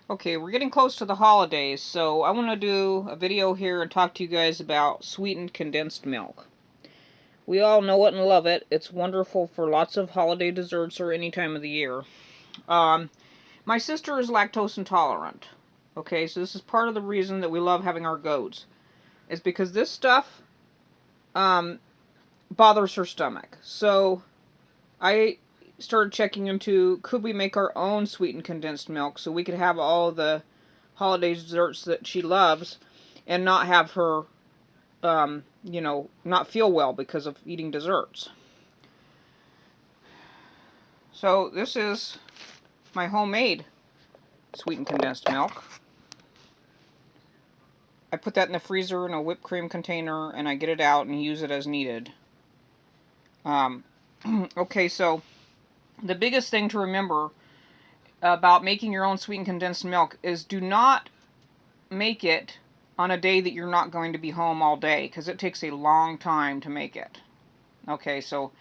Okay, we're getting close to the holidays, so I want to do a video here and talk to you guys about sweetened condensed milk. We all know it and love it. It's wonderful for lots of holiday desserts or any time of the year. My sister is lactose intolerant. Okay, so this is part of the reason that we love having our goats. Is because this stuff bothers her stomach. So I started checking into, could we make our own sweetened condensed milk so we could have all the holiday desserts that she loves and not have her, not feel well because of eating desserts. So this is my homemade sweetened condensed milk. I put that in the freezer in a whipped cream container and I get it out and use it as needed. Okay, so the biggest thing to remember about making your own sweetened condensed milk is do not make it on a day that you're not going to be home all day, because it takes a long time to make it. Okay, so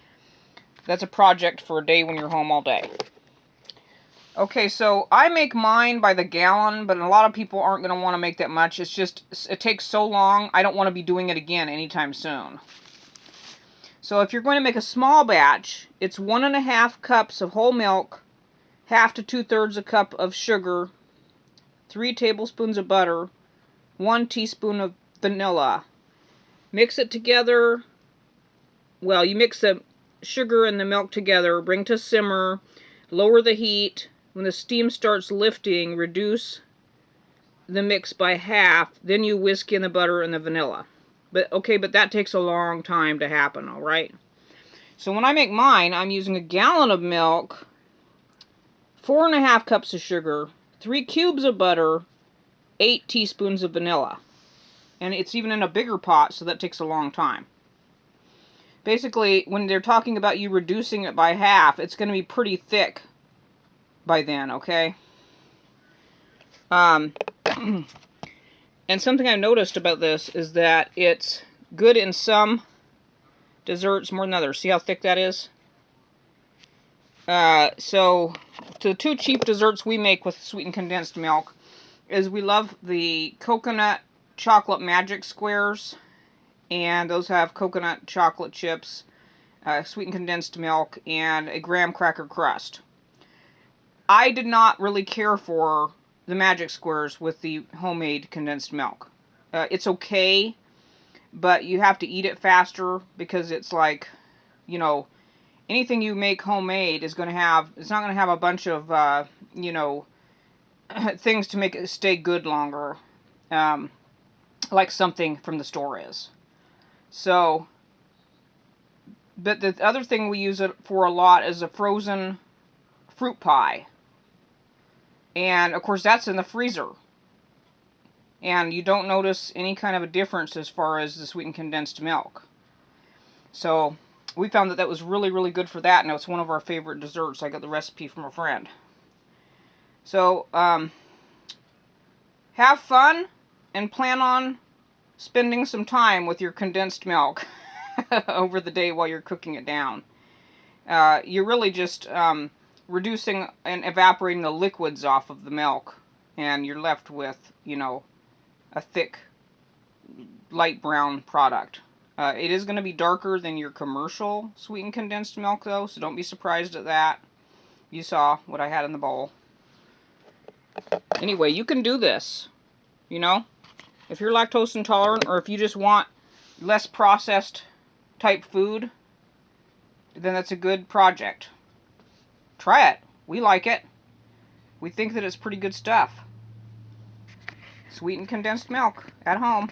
that's a project for a day when you're home all day. Okay, so I make mine by the gallon, but a lot of people aren't going to want to make that much. It's just, it takes so long, I don't want to be doing it again anytime soon. So if you're going to make a small batch, it's 1.5 cups of whole milk, 1/2 to 2/3 a cup of sugar, 3 tablespoons of butter, 1 teaspoon of vanilla. Mix it together. Well, you mix the sugar and the milk together, bring to simmer, lower the heat. When the steam starts lifting, reduce the mix by half, then you whisk in the butter and the vanilla. But that takes a long time to happen, all right? So when I make mine, I'm using 1 gallon of milk, 4.5 cups of sugar, 3 cubes of butter, 8 teaspoons of vanilla. And it's even in a bigger pot, so that takes a long time. Basically, when they're talking about you reducing it by half, it's going to be pretty thick by then, okay? And something I've noticed about this is that it's good in some desserts more than others. See how thick that is? So, the 2 cheap desserts we make with sweetened condensed milk is we love the coconut chocolate magic squares, and those have coconut chocolate chips, sweetened condensed milk, and a graham cracker crust. I did not really care for the magic squares with the homemade condensed milk. It's okay, but you have to eat it faster because it's like, anything you make homemade is going to have, it's not going to have a bunch of, things to make it stay good longer, like something from the store is. So, but the other thing we use it for a lot is a frozen fruit pie. And, of course, that's in the freezer. And you don't notice any kind of a difference as far as the sweetened condensed milk. So, we found that was really, really good for that, and it's one of our favorite desserts. I got the recipe from a friend. So, have fun and plan on spending some time with your condensed milk over the day while you're cooking it down. You're really just reducing and evaporating the liquids off of the milk, and you're left with, a thick, light brown product. It is going to be darker than your commercial sweetened condensed milk, though, so don't be surprised at that. You saw what I had in the bowl. Anyway, you can do this, If you're lactose intolerant, or if you just want less processed type food, then that's a good project. Try it. We like it. We think that it's pretty good stuff. Sweetened condensed milk at home.